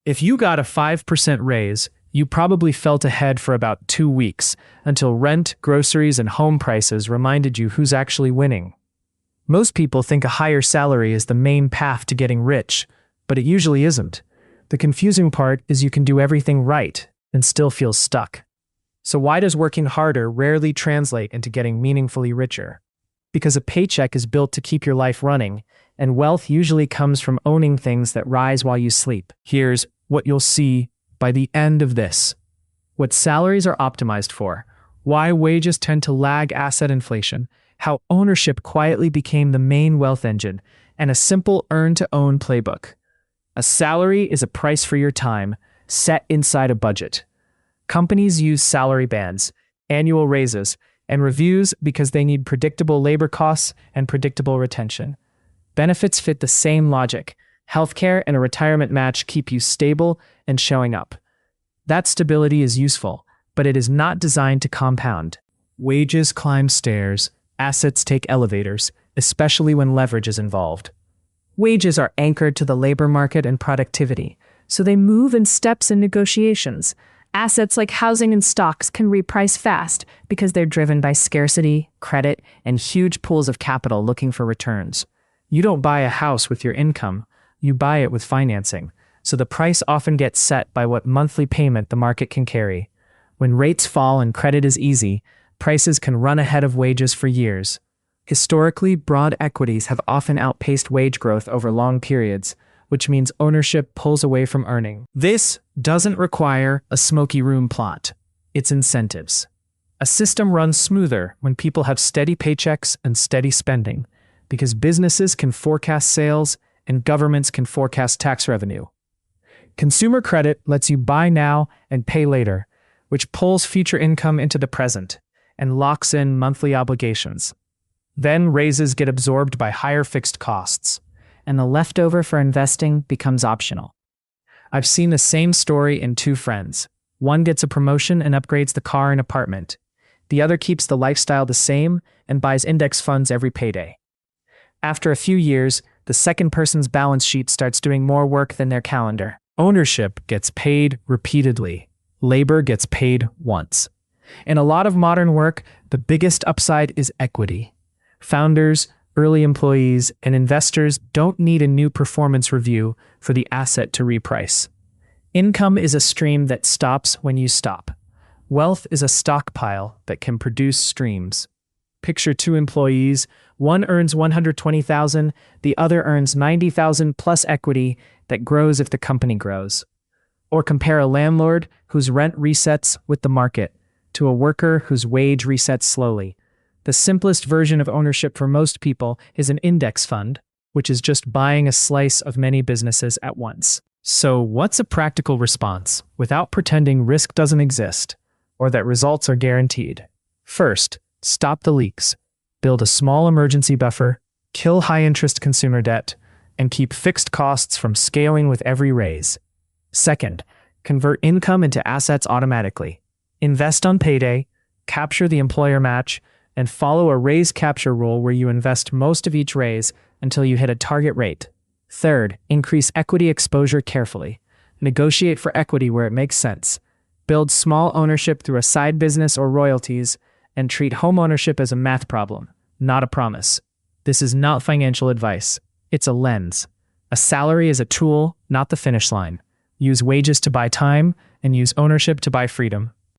If you got a 5% raise, you probably felt ahead for about 2 weeks until rent, groceries, and home prices reminded you who's actually winning. Most people think a higher salary is the main path to getting rich, but it usually isn't. The confusing part is you can do everything right and still feel stuck. So why does working harder rarely translate into getting meaningfully richer? Because a paycheck is built to keep your life running, and wealth usually comes from owning things that rise while you sleep. Here's what you'll see by the end of this: what salaries are optimized for, why wages tend to lag asset inflation, how ownership quietly became the main wealth engine, and a simple earn-to-own playbook. A salary is a price for your time, set inside a budget. Companies use salary bands, annual raises, and reviews because they need predictable labor costs and predictable retention. Benefits fit the same logic. Healthcare and a retirement match keep you stable and showing up. That stability is useful, but it is not designed to compound. Wages climb stairs, assets take elevators, especially when leverage is involved. Wages are anchored to the labor market and productivity, so they move in steps in negotiations. Assets like housing and stocks can reprice fast because they're driven by scarcity, credit, and huge pools of capital looking for returns. You don't buy a house with your income, you buy it with financing, so the price often gets set by what monthly payment the market can carry. When rates fall and credit is easy, prices can run ahead of wages for years. Historically, broad equities have often outpaced wage growth over long periods, which means ownership pulls away from earning. This doesn't require a smoky room plot. It's incentives. A system runs smoother when people have steady paychecks and steady spending, because businesses can forecast sales and governments can forecast tax revenue. Consumer credit lets you buy now and pay later, which pulls future income into the present and locks in monthly obligations. Then raises get absorbed by higher fixed costs, and the leftover for investing becomes optional. I've seen the same story in 2 friends. One gets a promotion and upgrades the car and apartment. The other keeps the lifestyle the same and buys index funds every payday. After a few years, the second person's balance sheet starts doing more work than their calendar. Ownership gets paid repeatedly. Labor gets paid once. In a lot of modern work, the biggest upside is equity. Founders, early employees, and investors don't need a new performance review for the asset to reprice. Income is a stream that stops when you stop. Wealth is a stockpile that can produce streams. Picture 2 employees. One earns $120,000, the other earns $90,000 plus equity that grows if the company grows. Or compare a landlord whose rent resets with the market to a worker whose wage resets slowly. The simplest version of ownership for most people is an index fund, which is just buying a slice of many businesses at once. So what's a practical response without pretending risk doesn't exist or that results are guaranteed? First, stop the leaks. Build a small emergency buffer, kill high-interest consumer debt, and keep fixed costs from scaling with every raise. Second, convert income into assets automatically. Invest on payday, capture the employer match, and follow a raise capture rule where you invest most of each raise until you hit a target rate. Third, increase equity exposure carefully. Negotiate for equity where it makes sense. Build small ownership through a side business or royalties, and treat home ownership as a math problem, not a promise. This is not financial advice. It's a lens. A salary is a tool, not the finish line. Use wages to buy time, and use ownership to buy freedom.